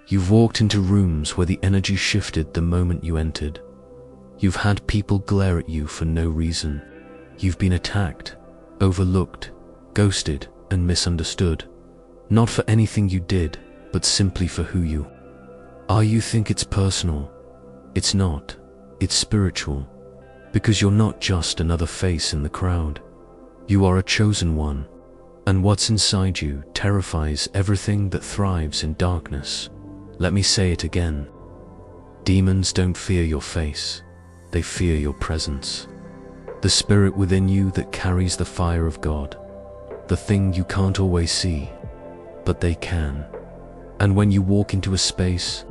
You've walked into rooms where the energy shifted the moment you entered. You've had people glare at you for no reason. You've been attacked, overlooked, ghosted, and misunderstood. Not for anything you did, but simply for who you are. You think it's personal. It's not. It's spiritual. Because you're not just another face in the crowd. You are a chosen one. And what's inside you terrifies everything that thrives in darkness. Let me say it again. Demons don't fear your face. They fear your presence. The spirit within you that carries the fire of God. The thing you can't always see, but they can. And when you walk into a space,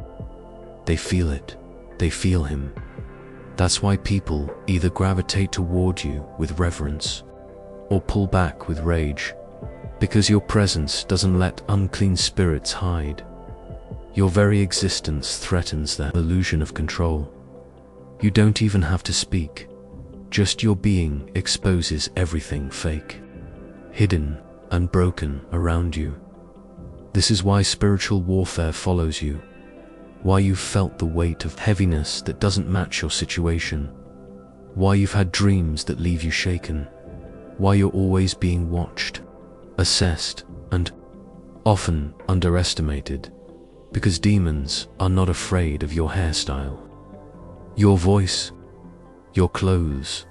they feel it. They feel him. That's why people either gravitate toward you with reverence or pull back with rage, because your presence doesn't let unclean spirits hide. Your very existence threatens their illusion of control. You don't even have to speak. Just your being exposes everything fake, hidden and broken around you. This is why spiritual warfare follows you. Why you've felt the weight of heaviness that doesn't match your situation. Why you've had dreams that leave you shaken. Why you're always being watched, assessed, and often underestimated. Because demons are not afraid of your hairstyle, your voice, your clothes.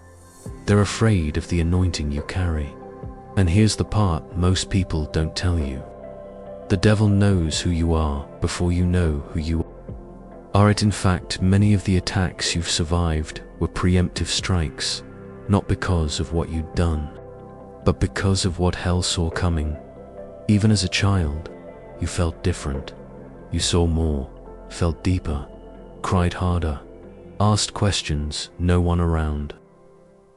They're afraid of the anointing you carry. And here's the part most people don't tell you. The devil knows who you are before you know who you are. In fact, many of the attacks you've survived were preemptive strikes, not because of what you'd done, but because of what hell saw coming. Even as a child, you felt different. You saw more, felt deeper, cried harder, asked questions no one around.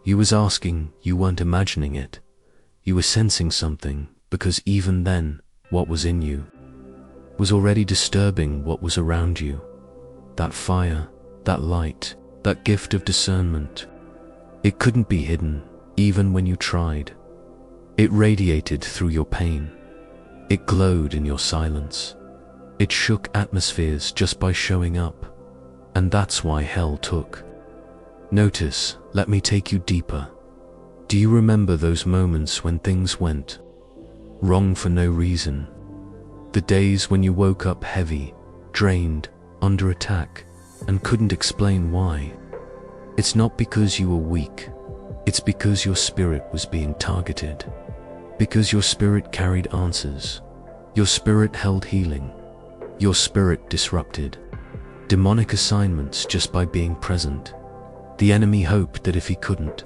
You was asking, you weren't imagining it. You were sensing something, because even then, what was in you was already disturbing what was around you. That fire, that light, that gift of discernment. It couldn't be hidden, even when you tried. It radiated through your pain. It glowed in your silence. It shook atmospheres just by showing up. And that's why hell took notice. Let me take you deeper. Do you remember those moments when things went wrong for no reason? The days when you woke up heavy, drained, under attack, and couldn't explain why? It's not because you were weak. It's because your spirit was being targeted. Because your spirit carried answers. Your spirit held healing. Your spirit disrupted demonic assignments just by being present. The enemy hoped that if he couldn't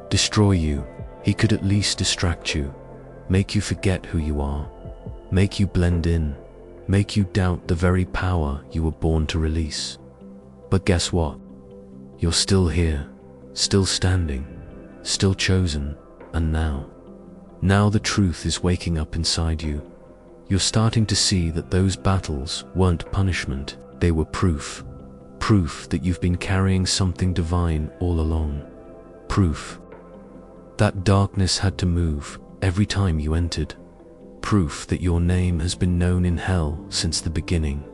destroy you, he could at least distract you, make you forget who you are, make you blend in, make you doubt the very power you were born to release. But guess what? You're still here, still standing, still chosen, and now the truth is waking up inside you. You're starting to see that those battles weren't punishment, they were proof. Proof that you've been carrying something divine all along. Proof that darkness had to move every time you entered. Proof that your name has been known in hell since the beginning.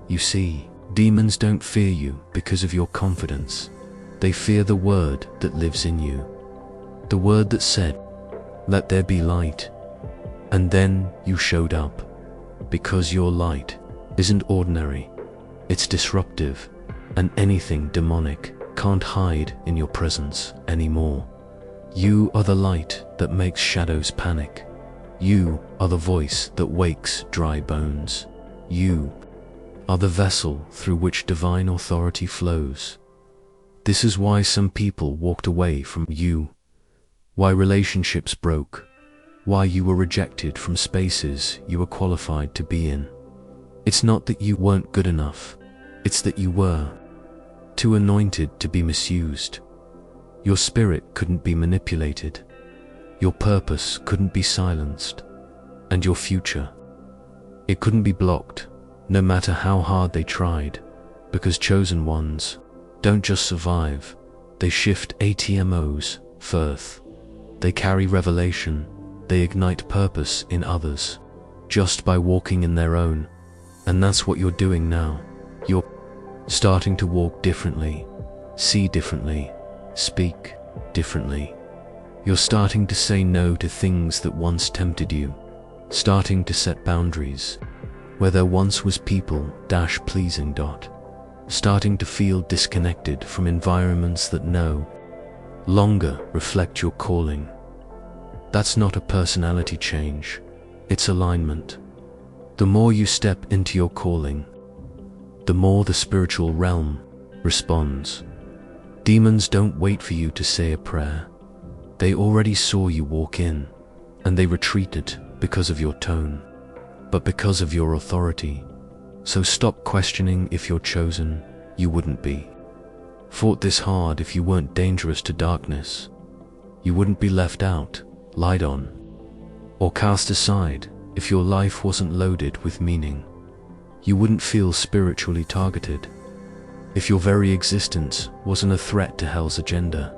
You see, demons don't fear you because of your confidence. They fear the word that lives in you. The word that said, "Let there be light." And then you showed up. Because your light isn't ordinary. It's disruptive, and anything demonic can't hide in your presence anymore. You are the light that makes shadows panic. You are the voice that wakes dry bones. You are the vessel through which divine authority flows. This is why some people walked away from you, why relationships broke, why you were rejected from spaces you were qualified to be in. It's not that you weren't good enough, it's that you were too anointed to be misused. Your spirit couldn't be manipulated, your purpose couldn't be silenced, and your future, it couldn't be blocked, no matter how hard they tried, because chosen ones don't just survive, they shift ATMOs first. They carry revelation, they ignite purpose in others, just by walking in their own And that's what you're doing now. You're starting to walk differently, see differently, speak differently. You're starting to say no to things that once tempted you, starting to set boundaries where there once was people-pleasing. Starting to feel disconnected from environments that no longer reflect your calling. That's not a personality change, it's alignment. The more you step into your calling, the more the spiritual realm responds. Demons don't wait for you to say a prayer. They already saw you walk in, and they retreated because of your tone, but because of your authority. So stop questioning if you're chosen. You wouldn't be. Fought this hard if you weren't dangerous to darkness. You wouldn't be left out, lied on, or cast aside if your life wasn't loaded with meaning. You wouldn't feel spiritually targeted if your very existence wasn't a threat to hell's agenda.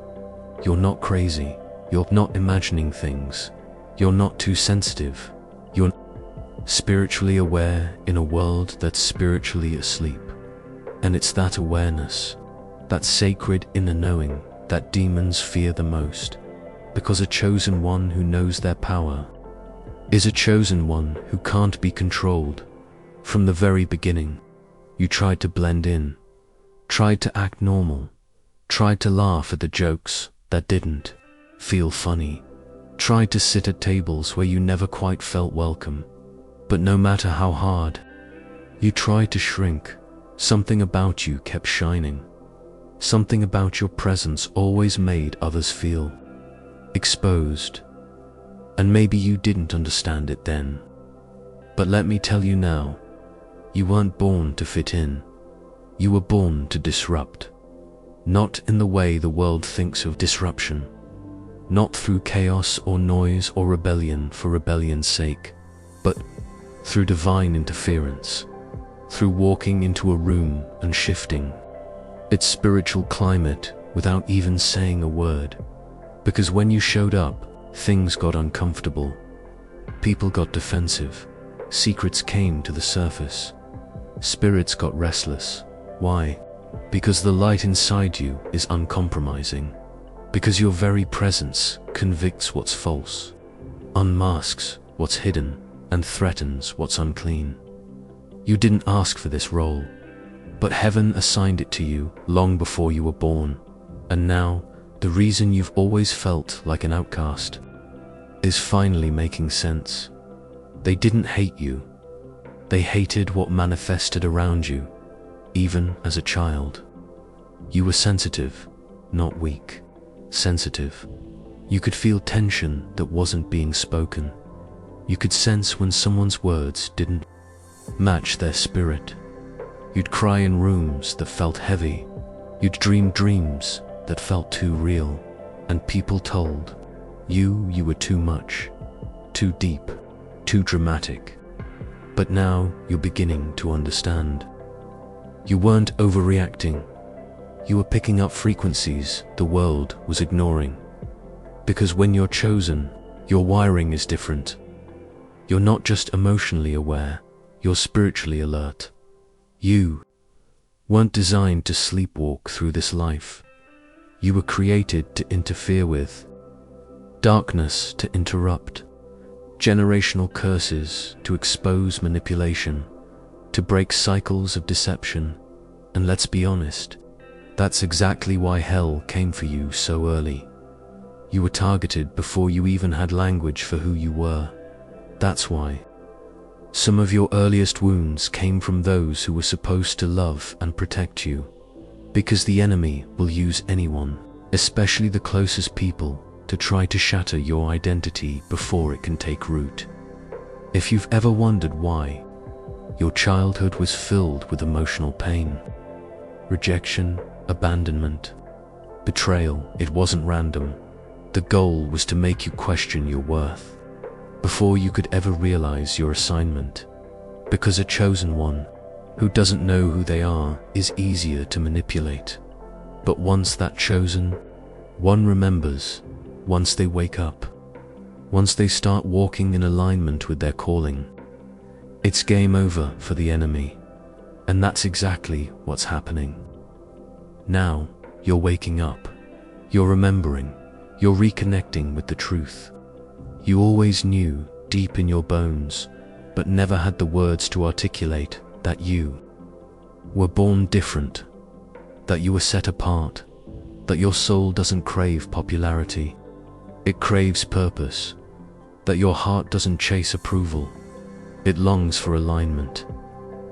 You're not crazy. You're not imagining things. You're not too sensitive. You're spiritually aware in a world that's spiritually asleep. And it's that awareness, that sacred inner knowing, that demons fear the most. Because a chosen one who knows their power is a chosen one who can't be controlled. From the very beginning, you tried to blend in, tried to act normal, tried to laugh at the jokes that didn't feel funny, tried to sit at tables where you never quite felt welcome. But no matter how hard you tried to shrink, something about you kept shining. Something about your presence always made others feel exposed. And maybe you didn't understand it then. But let me tell you now, you weren't born to fit in. You were born to disrupt. Not in the way the world thinks of disruption. Not through chaos or noise or rebellion for rebellion's sake, but through divine interference, through walking into a room and shifting its spiritual climate without even saying a word. Because when you showed up, things got uncomfortable. People got defensive. Secrets came to the surface. Spirits got restless. Why? Because the light inside you is uncompromising. Because your very presence convicts what's false, unmasks what's hidden, and threatens what's unclean. You didn't ask for this role, but heaven assigned it to you long before you were born. And now, the reason you've always felt like an outcast is finally making sense. They didn't hate you. They hated what manifested around you, even as a child. You were sensitive, not weak. Sensitive. You could feel tension that wasn't being spoken. You could sense when someone's words didn't match their spirit. You'd cry in rooms that felt heavy. You'd dream dreams that felt too real. And people told you were too much, too deep, too dramatic. But now you're beginning to understand. You weren't overreacting. You were picking up frequencies the world was ignoring. Because when you're chosen, your wiring is different. You're not just emotionally aware, you're spiritually alert. You weren't designed to sleepwalk through this life. You were created to interfere with, darkness to interrupt, generational curses to expose manipulation, to break cycles of deception. And let's be honest, that's exactly why hell came for you so early. You were targeted before you even had language for who you were. That's why some of your earliest wounds came from those who were supposed to love and protect you. Because the enemy will use anyone, especially the closest people, to try to shatter your identity before it can take root. If you've ever wondered why, your childhood was filled with emotional pain, rejection, abandonment, betrayal, it wasn't random. The goal was to make you question your worth before you could ever realize your assignment. Because a chosen one who doesn't know who they are is easier to manipulate. But once that chosen one remembers, once they wake up, once they start walking in alignment with their calling, It's game over for the enemy, and that's exactly what's happening. Now, you're waking up. You're remembering. You're reconnecting with the truth. You always knew, deep in your bones, but never had the words to articulate, that you were born different, that you were set apart, that your soul doesn't crave popularity, it craves purpose, that your heart doesn't chase approval, it longs for alignment,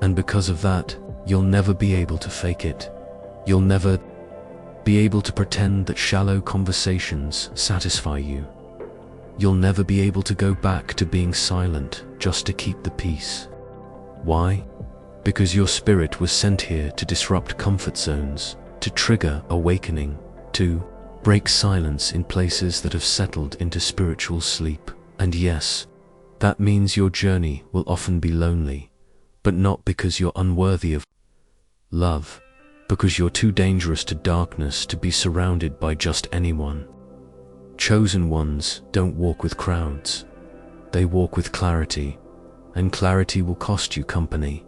and because of that, you'll never be able to fake it. You'll never be able to pretend that shallow conversations satisfy you. You'll never be able to go back to being silent just to keep the peace. Why? Because your spirit was sent here to disrupt comfort zones, to trigger awakening, to break silence in places that have settled into spiritual sleep. And yes, that means your journey will often be lonely, but not because you're unworthy of love, because you're too dangerous to darkness to be surrounded by just anyone. Chosen ones don't walk with crowds. They walk with clarity, and clarity will cost you company.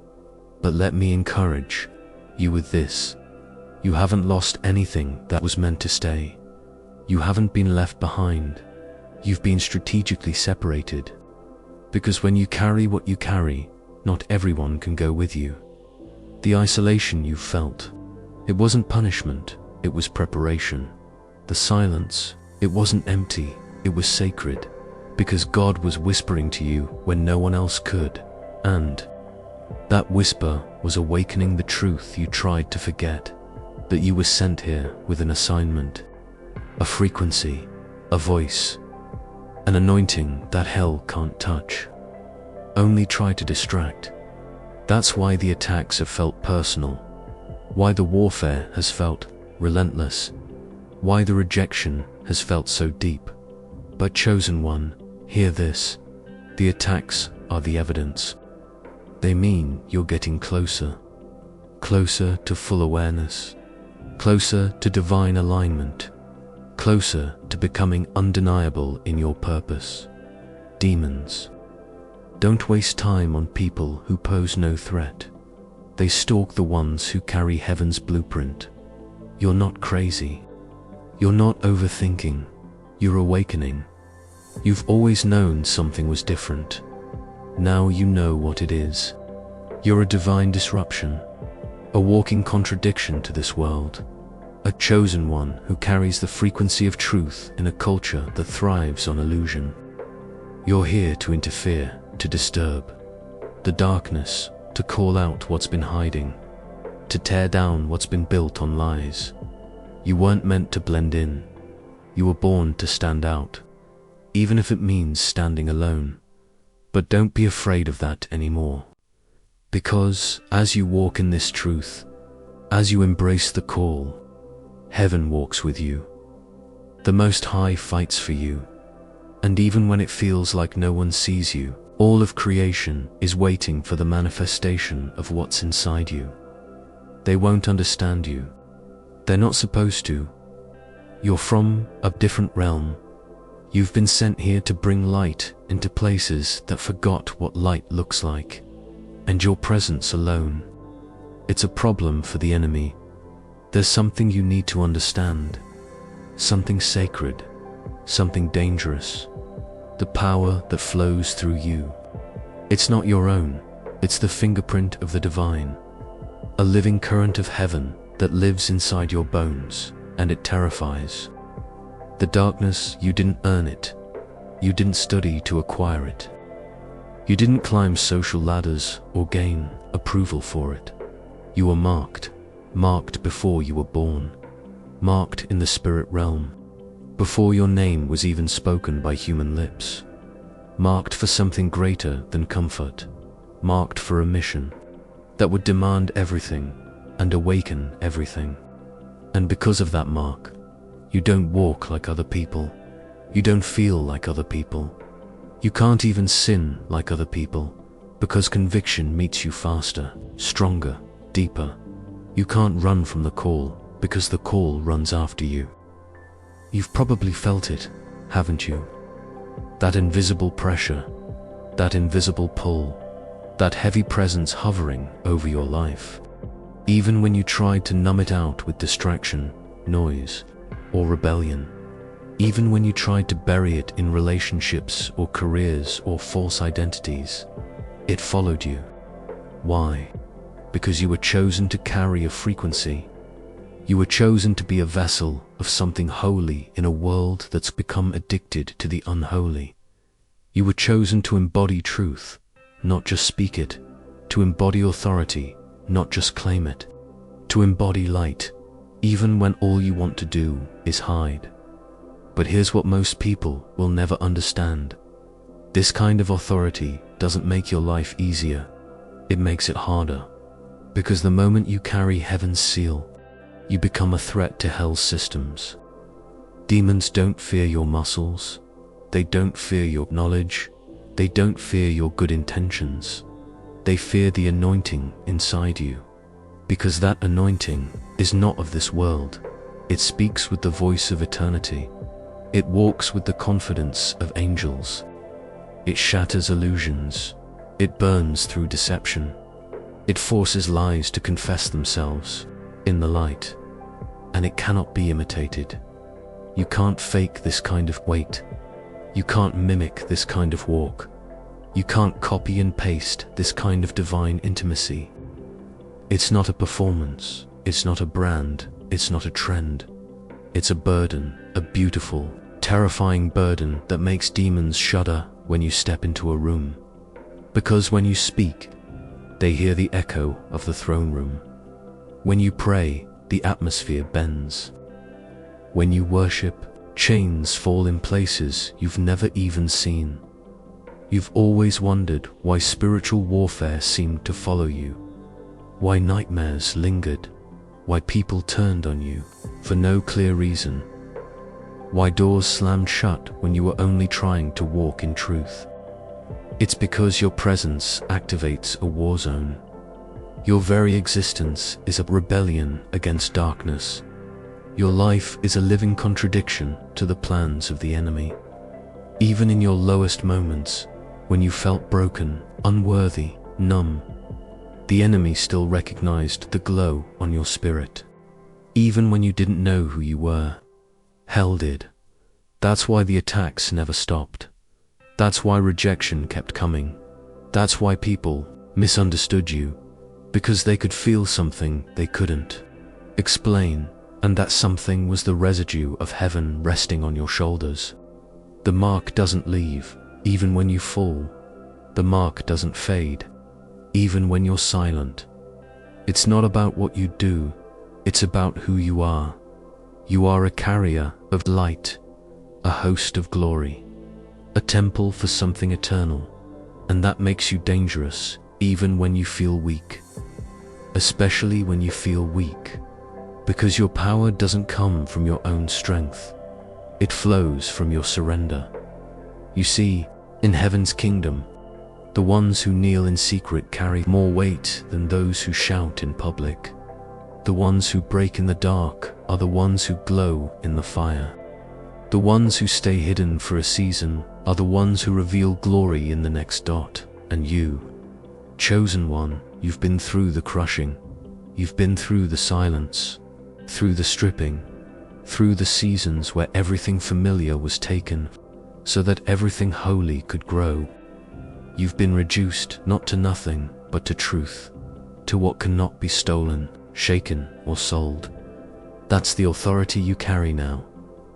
But let me encourage you with this. You haven't lost anything that was meant to stay. You haven't been left behind. You've been strategically separated. Because when you carry what you carry, not everyone can go with you. The isolation you felt, it wasn't punishment, it was preparation. The silence, it wasn't empty, it was sacred, because God was whispering to you when no one else could, and that whisper was awakening the truth you tried to forget, that you were sent here with an assignment, a frequency, a voice, an anointing that hell can't touch. Only try to distract. That's why the attacks have felt personal, why the warfare has felt relentless, why the rejection has felt so deep. But chosen one, hear this. The attacks are the evidence. They mean you're getting closer. Closer to full awareness. Closer to divine alignment. Closer to becoming undeniable in your purpose. Demons. Don't waste time on people who pose no threat. They stalk the ones who carry heaven's blueprint. You're not crazy. You're not overthinking. You're awakening. You've always known something was different. Now you know what it is. You're a divine disruption, a walking contradiction to this world, a chosen one who carries the frequency of truth in a culture that thrives on illusion. You're here to interfere, to disturb the darkness, to call out what's been hiding, to tear down what's been built on lies. You weren't meant to blend in. You were born to stand out, even if it means standing alone. But don't be afraid of that anymore. Because as you walk in this truth, as you embrace the call, heaven walks with you. The Most High fights for you. And even when it feels like no one sees you, all of creation is waiting for the manifestation of what's inside you. They won't understand you. They're not supposed to. You're from a different realm. You've been sent here to bring light into places that forgot what light looks like. And your presence alone, it's a problem for the enemy. There's something you need to understand. Something sacred. Something dangerous. The power that flows through you. It's not your own. It's the fingerprint of the divine. A living current of heaven that lives inside your bones, and it terrifies. The darkness, you didn't earn it. You didn't study to acquire it. You didn't climb social ladders or gain approval for it. You were marked before you were born, marked in the spirit realm, before your name was even spoken by human lips, marked for something greater than comfort, marked for a mission that would demand everything and awaken everything. And because of that mark, you don't walk like other people. You don't feel like other people. You can't even sin like other people, because conviction meets you faster, stronger, deeper. You can't run from the call, because the call runs after you. You've probably felt it, haven't you? That invisible pressure, that invisible pull, that heavy presence hovering over your life. Even when you tried to numb it out with distraction, noise, or rebellion. Even when you tried to bury it in relationships or careers or false identities, it followed you. Why? Because you were chosen to carry a frequency. You were chosen to be a vessel of something holy in a world that's become addicted to the unholy. You were chosen to embody truth, not just speak it, to embody authority, not just claim it, to embody light, even when all you want to do is hide. But here's what most people will never understand. This kind of authority doesn't make your life easier, it makes it harder. Because the moment you carry heaven's seal, you become a threat to hell's systems. Demons don't fear your muscles, they don't fear your knowledge, they don't fear your good intentions. They fear the anointing inside you. Because that anointing is not of this world. It speaks with the voice of eternity. It walks with the confidence of angels. It shatters illusions. It burns through deception. It forces lies to confess themselves in the light. And it cannot be imitated. You can't fake this kind of weight. You can't mimic this kind of walk. You can't copy and paste this kind of divine intimacy. It's not a performance. It's not a brand. It's not a trend. It's a burden, a beautiful, terrifying burden that makes demons shudder when you step into a room. Because when you speak, they hear the echo of the throne room. When you pray, the atmosphere bends. When you worship, chains fall in places you've never even seen. You've always wondered why spiritual warfare seemed to follow you, why nightmares lingered, why people turned on you for no clear reason, why doors slammed shut when you were only trying to walk in truth. It's because your presence activates a war zone. Your very existence is a rebellion against darkness. Your life is a living contradiction to the plans of the enemy. Even in your lowest moments, when you felt broken, unworthy, numb, the enemy still recognized the glow on your spirit. Even when you didn't know who you were, hell did. That's why the attacks never stopped. That's why rejection kept coming. That's why people misunderstood you, because they could feel something they couldn't explain, and that something was the residue of heaven resting on your shoulders. The mark doesn't leave, even when you fall. The mark doesn't fade, even when you're silent. It's not about what you do, it's about who you are. You are a carrier of light, a host of glory, a temple for something eternal, and that makes you dangerous even when you feel weak. Especially when you feel weak, because your power doesn't come from your own strength. It flows from your surrender. You see, in heaven's kingdom, the ones who kneel in secret carry more weight than those who shout in public. The ones who break in the dark are the ones who glow in the fire. The ones who stay hidden for a season are the ones who reveal glory in the next dot. And you, chosen one, you've been through the crushing. You've been through the silence, through the stripping, through the seasons where everything familiar was taken, so that everything holy could grow. You've been reduced not to nothing, but to truth, to what cannot be stolen, shaken, or sold. That's the authority you carry now,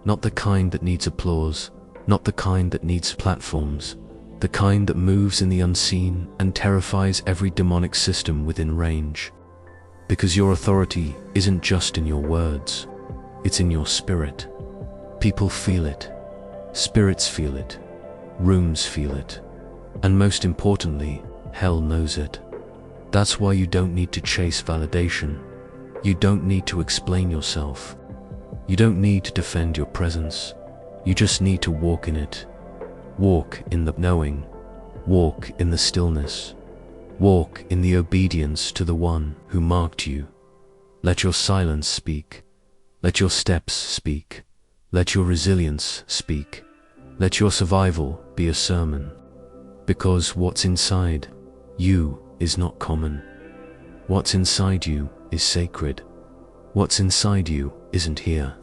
not the kind that needs applause, not the kind that needs platforms, the kind that moves in the unseen and terrifies every demonic system within range. Because your authority isn't just in your words, it's in your spirit. People feel it. Spirits feel it. Rooms feel it. And most importantly, hell knows it. That's why you don't need to chase validation. You don't need to explain yourself. You don't need to defend your presence. You just need to walk in it. Walk in the knowing. Walk in the stillness. Walk in the obedience to the one who marked you. Let your silence speak. Let your steps speak. Let your resilience speak. Let your survival be a sermon. Because what's inside You is not common. What's inside you is sacred. What's inside you isn't here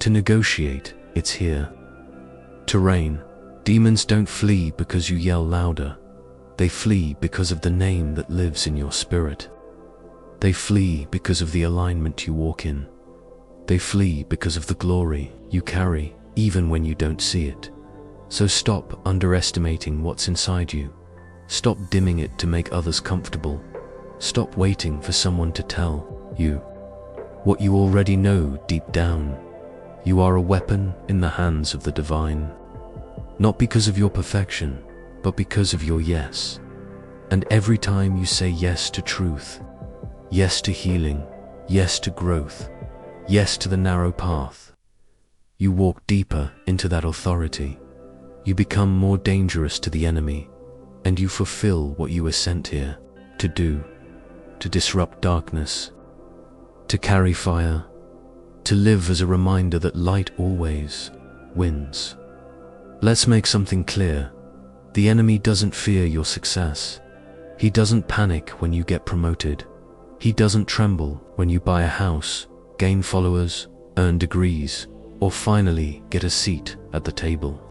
to negotiate, it's here to reign. Demons don't flee because you yell louder. They flee because of the name that lives in your spirit. They flee because of the alignment you walk in. They flee because of the glory you carry, even when you don't see it. So stop underestimating what's inside you. Stop dimming it to make others comfortable. Stop waiting for someone to tell you what you already know deep down. You are a weapon in the hands of the divine. Not because of your perfection, but because of your yes. And every time you say yes to truth, yes to healing, yes to growth, yes to the narrow path, you walk deeper into that authority. You become more dangerous to the enemy, and you fulfill what you were sent here to do, to disrupt darkness, to carry fire, to live as a reminder that light always wins. Let's make something clear. The enemy doesn't fear your success. He doesn't panic when you get promoted. He doesn't tremble when you buy a house, gain followers, earn degrees, or finally get a seat at the table.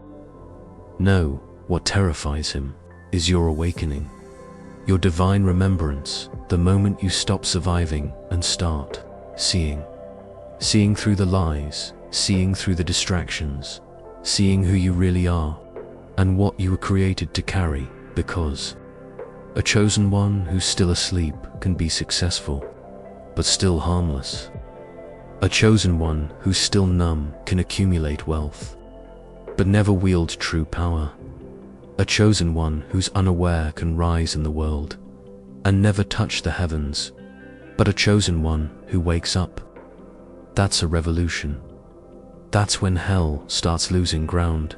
No, what terrifies him is your awakening, your divine remembrance, the moment you stop surviving and start seeing. Seeing through the lies, seeing through the distractions, seeing who you really are and what you were created to carry, because a chosen one who's still asleep can be successful, but still harmless. A chosen one who's still numb can accumulate wealth, but never wield true power. A chosen one who's unaware can rise in the world and never touch the heavens, but a chosen one who wakes up. That's a revolution. That's when hell starts losing ground.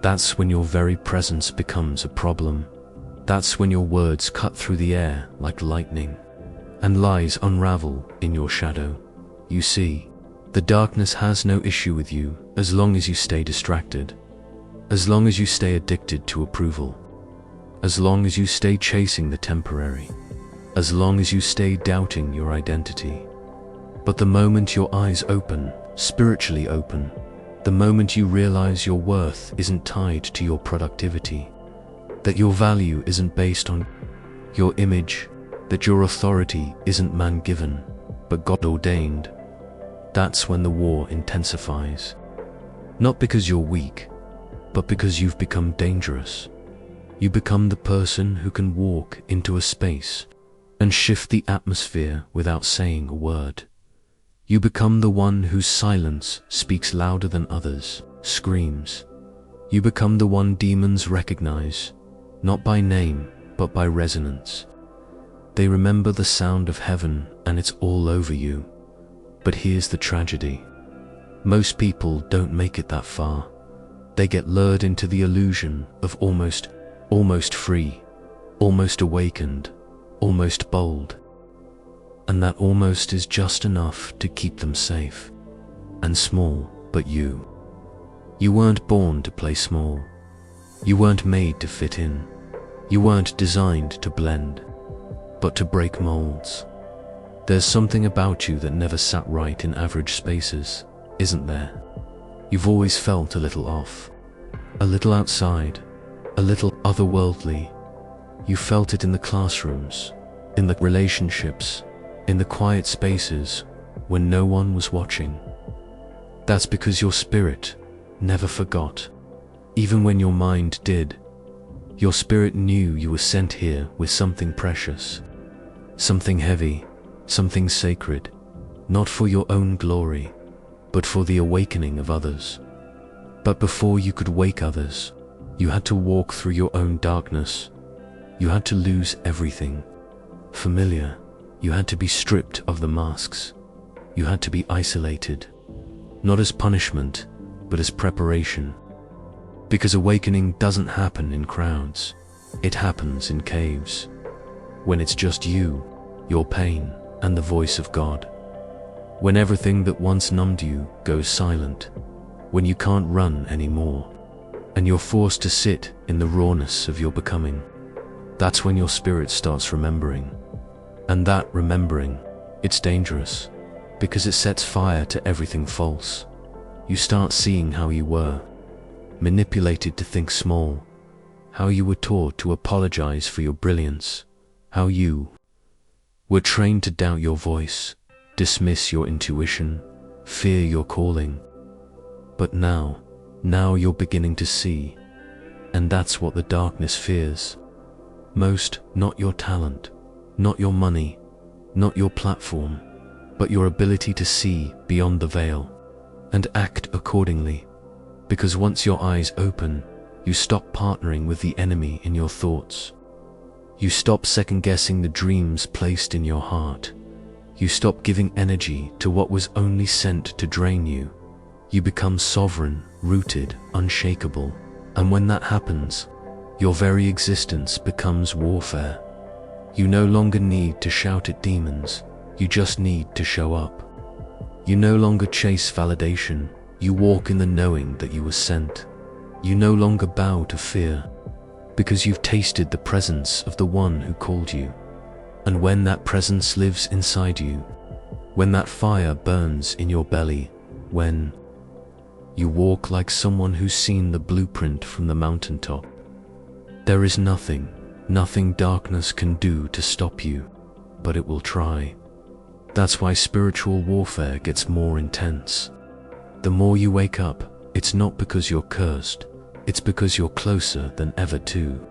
That's when your very presence becomes a problem. That's when your words cut through the air like lightning, and lies unravel in your shadow. You see, the darkness has no issue with you as long as you stay distracted, as long as you stay addicted to approval, as long as you stay chasing the temporary, as long as you stay doubting your identity. But the moment your eyes open, spiritually open, the moment you realize your worth isn't tied to your productivity, that your value isn't based on your image, that your authority isn't man-given, but God-ordained, that's when the war intensifies. Not because you're weak, but because you've become dangerous. You become the person who can walk into a space and shift the atmosphere without saying a word. You become the one whose silence speaks louder than others' screams. You become the one demons recognize, not by name, but by resonance. They remember the sound of heaven and it's all over you. But here's the tragedy. Most people don't make it that far. They get lured into the illusion of almost free, almost awakened, almost bold. And that almost is just enough to keep them safe and small. But you weren't born to play small. You weren't made to fit in. You weren't designed to blend, but to break molds. There's something about you that never sat right in average spaces, isn't there? You've always felt a little off, a little outside, a little otherworldly. You felt it in the classrooms, in the relationships, in the quiet spaces when no one was watching. That's because your spirit never forgot, even when your mind did. Your spirit knew you were sent here with something precious, something heavy, something sacred, not for your own glory, but for the awakening of others. But before you could wake others, you had to walk through your own darkness. You had to lose everything familiar. You had to be stripped of the masks. You had to be isolated, not as punishment, but as preparation. Because awakening doesn't happen in crowds. It happens in caves, when it's just you, your pain, and the voice of God. When everything that once numbed you goes silent, when you can't run anymore, and you're forced to sit in the rawness of your becoming. That's when your spirit starts remembering. And that remembering, it's dangerous, because it sets fire to everything false. You start seeing how you were, manipulated to think small, how you were taught to apologize for your brilliance, how you were trained to doubt your voice, dismiss your intuition, fear your calling. But now you're beginning to see, and that's what the darkness fears most. Not your talent, not your money, not your platform, but your ability to see beyond the veil and act accordingly. Because once your eyes open, you stop partnering with the enemy in your thoughts. You stop second-guessing the dreams placed in your heart. You stop giving energy to what was only sent to drain you. You become sovereign, rooted, unshakable. And when that happens, your very existence becomes warfare. You no longer need to shout at demons, you just need to show up. You no longer chase validation, you walk in the knowing that you were sent. You no longer bow to fear, because you've tasted the presence of the one who called you. And when that presence lives inside you, when that fire burns in your belly, when you walk like someone who's seen the blueprint from the mountaintop, there is nothing darkness can do to stop you, but it will try. That's why spiritual warfare gets more intense. The more you wake up, it's not because you're cursed, it's because you're closer than ever to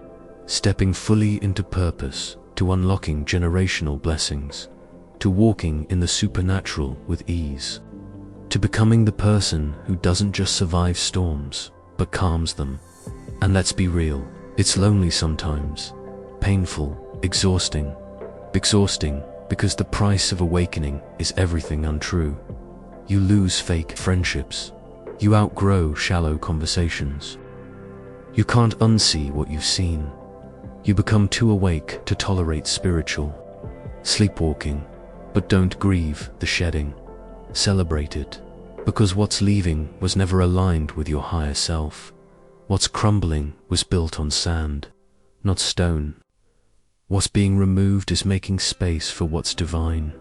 stepping fully into purpose, to unlocking generational blessings, to walking in the supernatural with ease, to becoming the person who doesn't just survive storms, but calms them. And let's be real, it's lonely sometimes, painful, exhausting because the price of awakening is everything untrue. You lose fake friendships. You outgrow shallow conversations. You can't unsee what you've seen. You become too awake to tolerate spiritual sleepwalking, but don't grieve the shedding. Celebrate it, because what's leaving was never aligned with your higher self. What's crumbling was built on sand, not stone. What's being removed is making space for what's divine.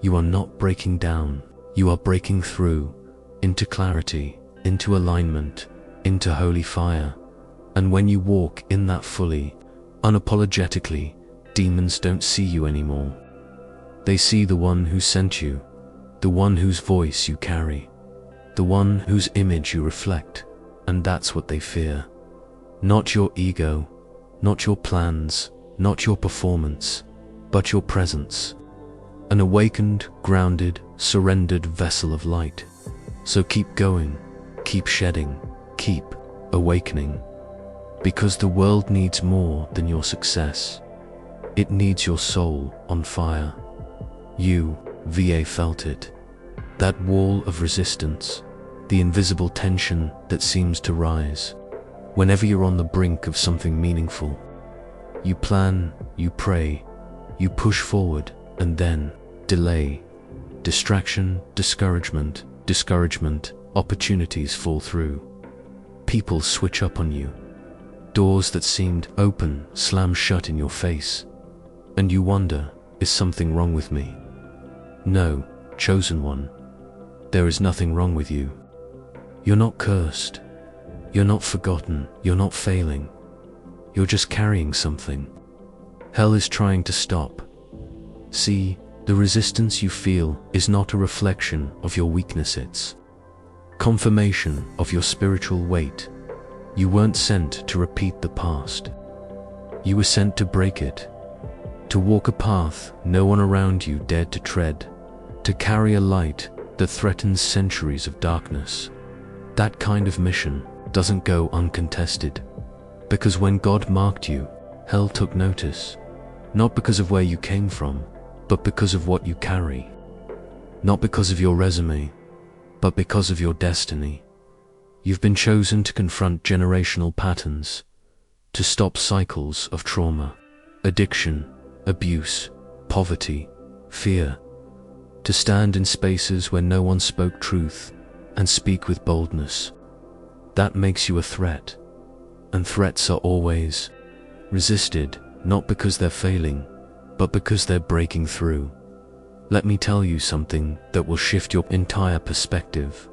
You are not breaking down, you are breaking through, into clarity, into alignment, into holy fire. And when you walk in that fully, unapologetically, demons don't see you anymore. They see the one who sent you, the one whose voice you carry, the one whose image you reflect, and that's what they fear. Not your ego, not your plans, not your performance, but your presence. An awakened, grounded, surrendered vessel of light. So keep going, keep shedding, keep awakening. Because the world needs more than your success. It needs your soul on fire. You, VA, felt it. That wall of resistance, the invisible tension that seems to rise. Whenever you're on the brink of something meaningful, you plan, you pray, you push forward, and then delay. Distraction, discouragement, opportunities fall through. People switch up on you. Doors that seemed open slam shut in your face. And you wonder, is something wrong with me? No, chosen one. There is nothing wrong with you. You're not cursed. You're not forgotten. You're not failing. You're just carrying something. Hell is trying to stop. See, the resistance you feel is not a reflection of your weakness, it's confirmation of your spiritual weight. You weren't sent to repeat the past. You were sent to break it, to walk a path no one around you dared to tread, to carry a light that threatens centuries of darkness. That kind of mission doesn't go uncontested, because when God marked you, hell took notice, not because of where you came from, but because of what you carry. Not because of your resume, but because of your destiny. You've been chosen to confront generational patterns, to stop cycles of trauma, addiction, abuse, poverty, fear, to stand in spaces where no one spoke truth and speak with boldness. That makes you a threat, and threats are always resisted, not because they're failing, but because they're breaking through. Let me tell you something that will shift your entire perspective.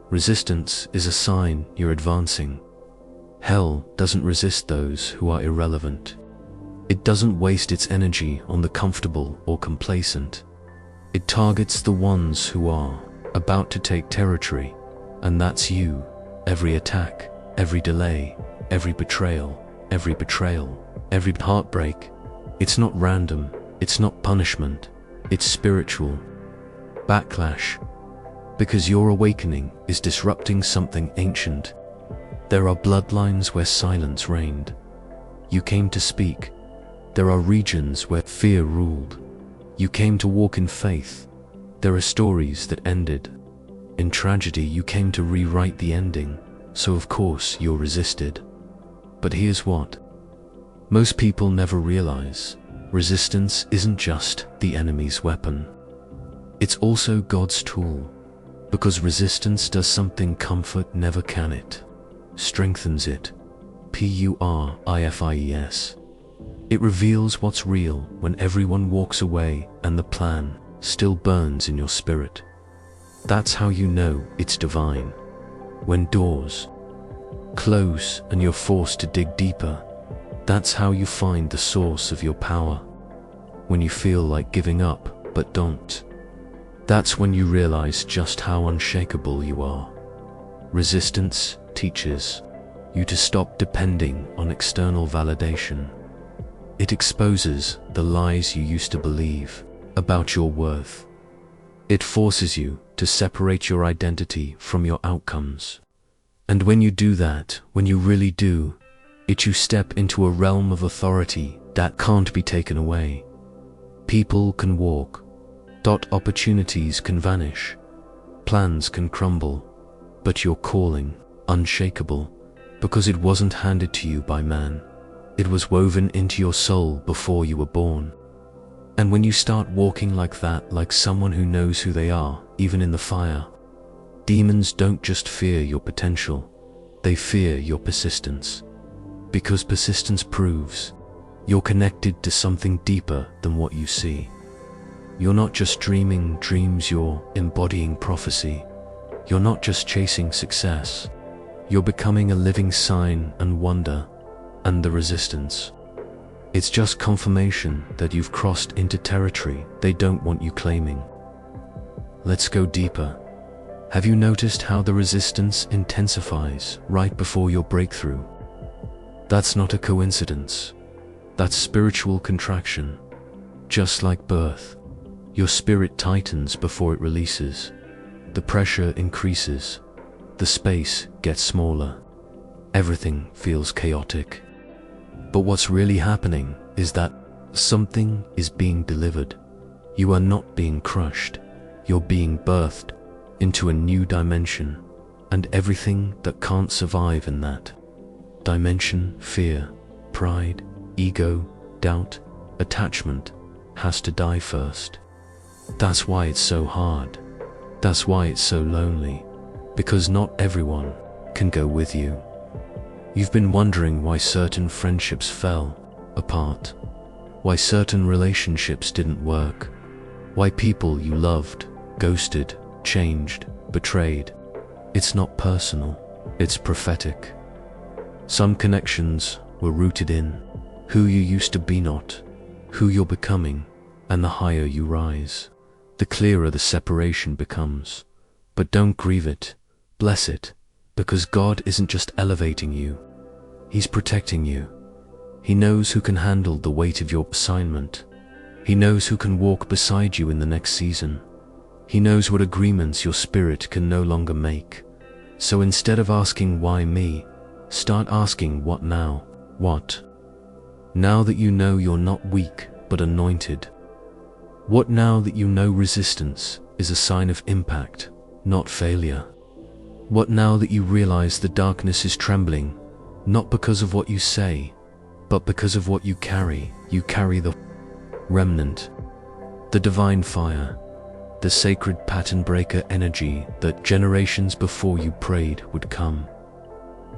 Resistance is a sign you're advancing. Hell doesn't resist those who are irrelevant. It doesn't waste its energy on the comfortable or complacent. It targets the ones who are about to take territory, and that's you. Every attack, every delay, every betrayal, every heartbreak. It's not random, it's not punishment, it's spiritual backlash. Because your awakening is disrupting something ancient. There are bloodlines where silence reigned. You came to speak. There are regions where fear ruled. You came to walk in faith. There are stories that ended. In tragedy, you came to rewrite the ending, so of course you're resisted. But here's what most people never realize. Resistance isn't just the enemy's weapon. It's also God's tool. Because resistance does something comfort never can. It strengthens it. Purifies. It reveals what's real when everyone walks away and the plan still burns in your spirit. That's how you know it's divine. When doors close and you're forced to dig deeper, that's how you find the source of your power. When you feel like giving up but don't, that's when you realize just how unshakable you are. Resistance teaches you to stop depending on external validation. It exposes the lies you used to believe about your worth. It forces you to separate your identity from your outcomes. And when you do that, when you really do, you step into a realm of authority that can't be taken away. People can walk. Opportunities can vanish. Plans can crumble. But your calling, unshakable, because it wasn't handed to you by man. It was woven into your soul before you were born. And when you start walking like that, like someone who knows who they are, even in the fire, demons don't just fear your potential, they fear your persistence. Because persistence proves you're connected to something deeper than what you see. You're not just dreaming dreams, you're embodying prophecy. You're not just chasing success, you're becoming a living sign and wonder. And the resistance, it's just confirmation that you've crossed into territory they don't want you claiming. Let's go deeper. Have you noticed how the resistance intensifies right before your breakthrough? That's not a coincidence. That's spiritual contraction. Just like birth, your spirit tightens before it releases. The pressure increases. The space gets smaller. Everything feels chaotic. But what's really happening is that something is being delivered. You are not being crushed. You're being birthed into a new dimension, and everything that can't survive in that dimension, fear, pride, ego, doubt, attachment, has to die first. That's why it's so hard. That's why it's so lonely. Because not everyone can go with you. You've been wondering why certain friendships fell apart, why certain relationships didn't work, why people you loved ghosted, changed, betrayed. It's not personal, it's prophetic. Some connections were rooted in who you used to be, not who you're becoming. And the higher you rise, the clearer the separation becomes. But don't grieve it, bless it, because God isn't just elevating you, He's protecting you. He knows who can handle the weight of your assignment. He knows who can walk beside you in the next season. He knows what agreements your spirit can no longer make. So instead of asking why me, start asking what now? What? Now that you know you're not weak but anointed. What now that you know resistance is a sign of impact, not failure? What now that you realize the darkness is trembling, not because of what you say, but because of what you carry? You carry the remnant, the divine fire, the sacred pattern breaker energy that generations before you prayed would come.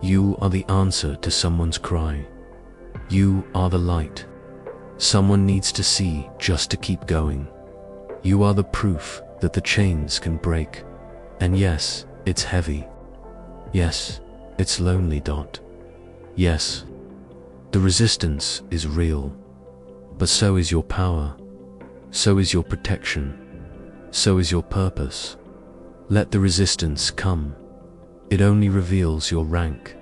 You are the answer to someone's cry. You are the light Someone needs to see just to keep going. You are the proof that the chains can break. And yes, it's heavy. Yes, it's lonely. Yes, the resistance is real. But so is your power. So is your protection. So is your purpose. Let the resistance come. It only reveals your rank.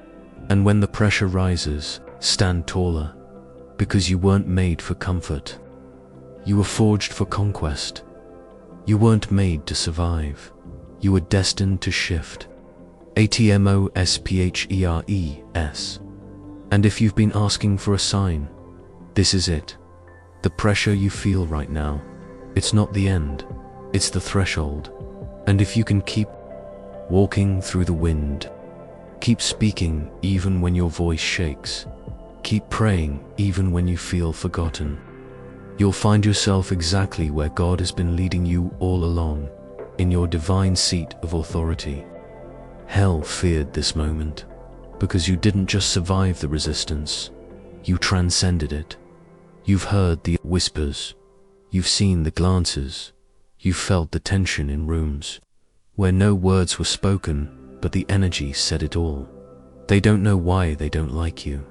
And when the pressure rises, stand taller. Because you weren't made for comfort. You were forged for conquest. You weren't made to survive. You were destined to shift. ATMOSPHERES. And if you've been asking for a sign, this is it. The pressure you feel right now, it's not the end, it's the threshold. And if you can keep walking through the wind, keep speaking even when your voice shakes, keep praying even when you feel forgotten, you'll find yourself exactly where God has been leading you all along, in your divine seat of authority. Hell feared this moment, because you didn't just survive the resistance, you transcended it. You've heard the whispers, you've seen the glances, you've felt the tension in rooms, where no words were spoken, but the energy said it all. They don't know why they don't like you.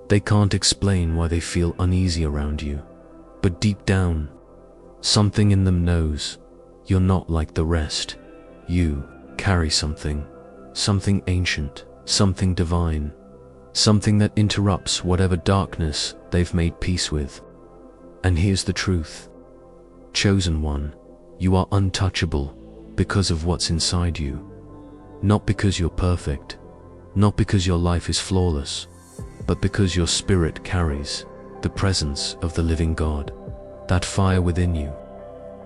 They can't explain why they feel uneasy around you. But deep down, something in them knows you're not like the rest. You carry something ancient, something divine, something that interrupts whatever darkness they've made peace with. And here's the truth. Chosen one, you are untouchable because of what's inside you. Not because you're perfect, not because your life is flawless, but because your spirit carries the presence of the living God, that fire within you.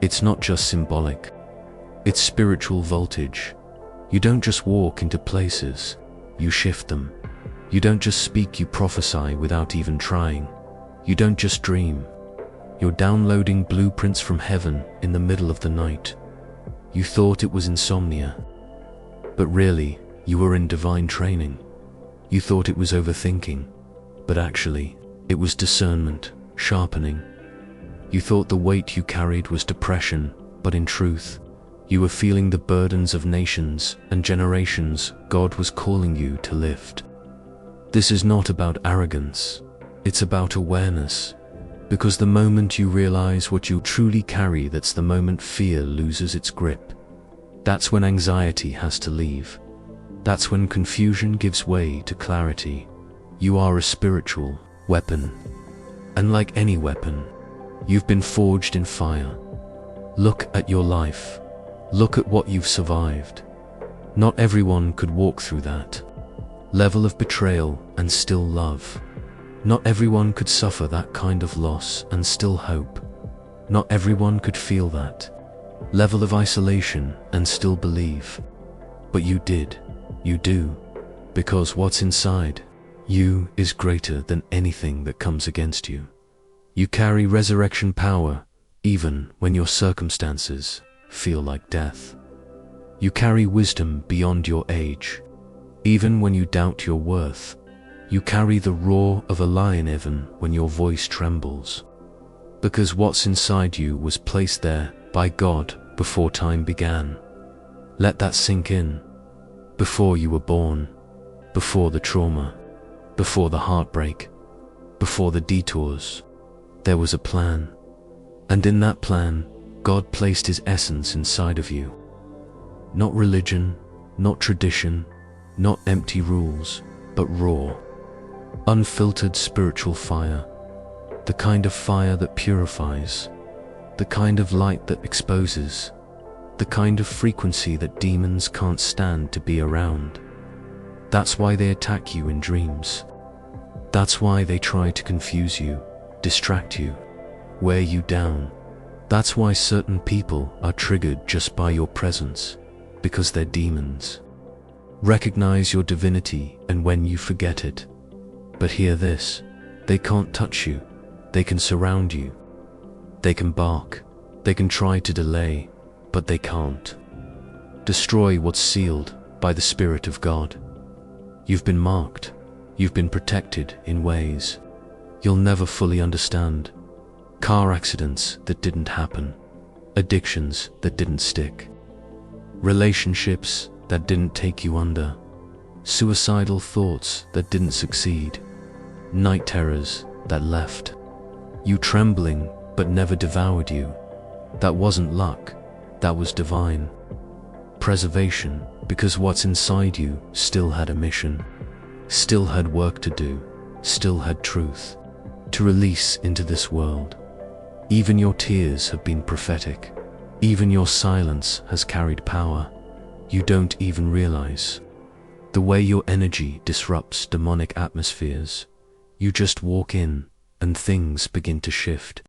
It's not just symbolic, it's spiritual voltage. You don't just walk into places, you shift them. You don't just speak, you prophesy without even trying. You don't just dream, you're downloading blueprints from heaven in the middle of the night. You thought it was insomnia, but really, you were in divine training. You thought it was overthinking, but actually, it was discernment, sharpening. You thought the weight you carried was depression, but in truth, you were feeling the burdens of nations and generations God was calling you to lift. This is not about arrogance, it's about awareness. Because the moment you realize what you truly carry, that's the moment fear loses its grip. That's when anxiety has to leave. That's when confusion gives way to clarity. You are a spiritual weapon. And like any weapon, you've been forged in fire. Look at your life. Look at what you've survived. Not everyone could walk through that level of betrayal and still love. Not everyone could suffer that kind of loss and still hope. Not everyone could feel that level of isolation and still believe. But you did. You do. Because what's inside you is greater than anything that comes against you. You carry resurrection power even when your circumstances feel like death. You carry wisdom beyond your age. Even when you doubt your worth, you carry the roar of a lion even when your voice trembles. Because what's inside you was placed there by God before time began. Let that sink in. Before you were born, before the trauma, before the heartbreak, before the detours, there was a plan. And in that plan, God placed His essence inside of you. Not religion, not tradition, not empty rules, but raw, unfiltered spiritual fire. The kind of fire that purifies, the kind of light that exposes, the kind of frequency that demons can't stand to be around. That's why they attack you in dreams. That's why they try to confuse you, distract you, wear you down. That's why certain people are triggered just by your presence, because they're demons. Recognize your divinity and when you forget it. But hear this, they can't touch you, they can surround you. They can bark, they can try to delay, but they can't destroy what's sealed by the Spirit of God. You've been marked, you've been protected in ways you'll never fully understand, car accidents that didn't happen, addictions that didn't stick, relationships that didn't take you under, suicidal thoughts that didn't succeed, night terrors that left you trembling but never devoured you. That wasn't luck, that was divine preservation, because what's inside you still had a mission, still had work to do, still had truth to release into this world. Even your tears have been prophetic. Even your silence has carried power. You don't even realize the way your energy disrupts demonic atmospheres. You just walk in and things begin to shift.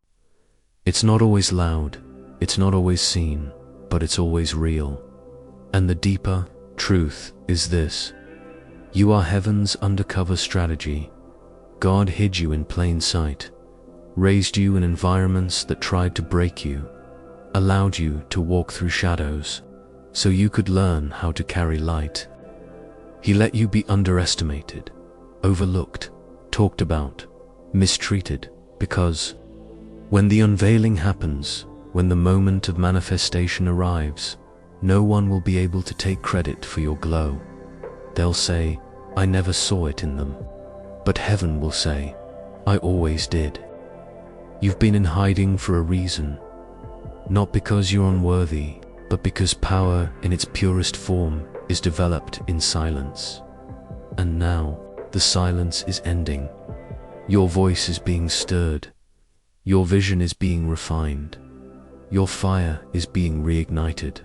It's not always loud, it's not always seen, but it's always real. And the deeper truth is this: you are heaven's undercover strategy. God hid you in plain sight, raised you in environments that tried to break you, allowed you to walk through shadows so you could learn how to carry light. He let you be underestimated, overlooked, talked about, mistreated, because when the unveiling happens, when the moment of manifestation arrives, no one will be able to take credit for your glow. They'll say, "I never saw it in them." But heaven will say, "I always did." You've been in hiding for a reason, not because you're unworthy, but because power in its purest form is developed in silence. And now, the silence is ending. Your voice is being stirred. Your vision is being refined. Your fire is being reignited.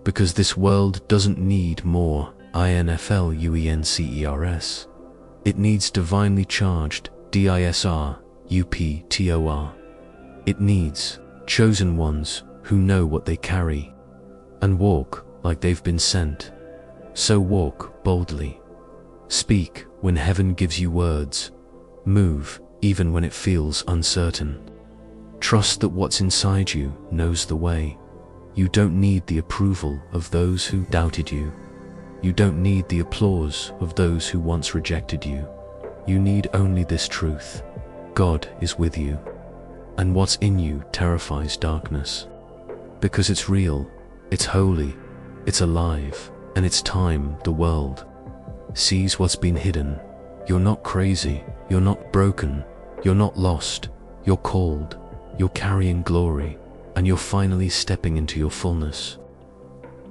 Because this world doesn't need more influencers. It needs divinely charged disruptor. It needs chosen ones who know what they carry and walk like they've been sent. So walk boldly. Speak when heaven gives you words. Move even when it feels uncertain. Trust that what's inside you knows the way. You don't need the approval of those who doubted you. You don't need the applause of those who once rejected you. You need only this truth: God is with you. And what's in you terrifies darkness. Because it's real, it's holy, it's alive, and it's time the world sees what's been hidden. You're not crazy, you're not broken, you're not lost, you're called, you're carrying glory, and you're finally stepping into your fullness.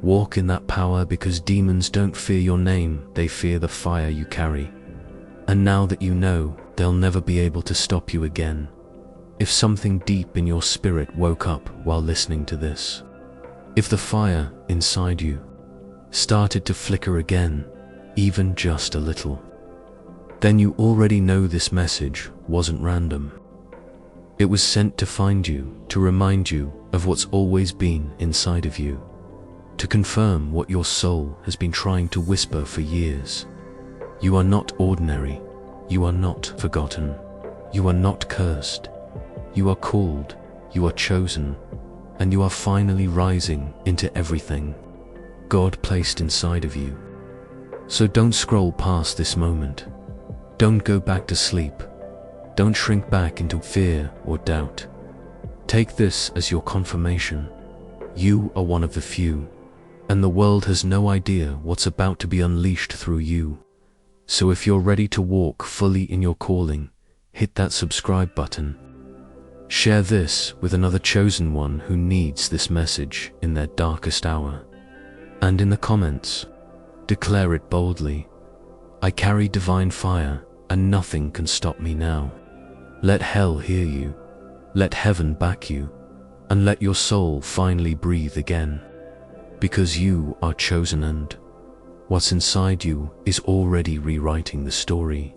Walk in that power, because demons don't fear your name, they fear the fire you carry. And now that you know, they'll never be able to stop you again. If something deep in your spirit woke up while listening to this, if the fire inside you started to flicker again, even just a little, then you already know this message wasn't random. It was sent to find you, to remind you of what's always been inside of you, to confirm what your soul has been trying to whisper for years. You are not ordinary. You are not forgotten. You are not cursed. You are called. You are chosen. And you are finally rising into everything God placed inside of you. So don't scroll past this moment. Don't go back to sleep. Don't shrink back into fear or doubt. Take this as your confirmation. You are one of the few, and the world has no idea what's about to be unleashed through you. So if you're ready to walk fully in your calling, hit that subscribe button. Share this with another chosen one who needs this message in their darkest hour. And in the comments, declare it boldly: I carry divine fire, and nothing can stop me now. Let hell hear you, let heaven back you, and let your soul finally breathe again. Because you are chosen, and what's inside you is already rewriting the story.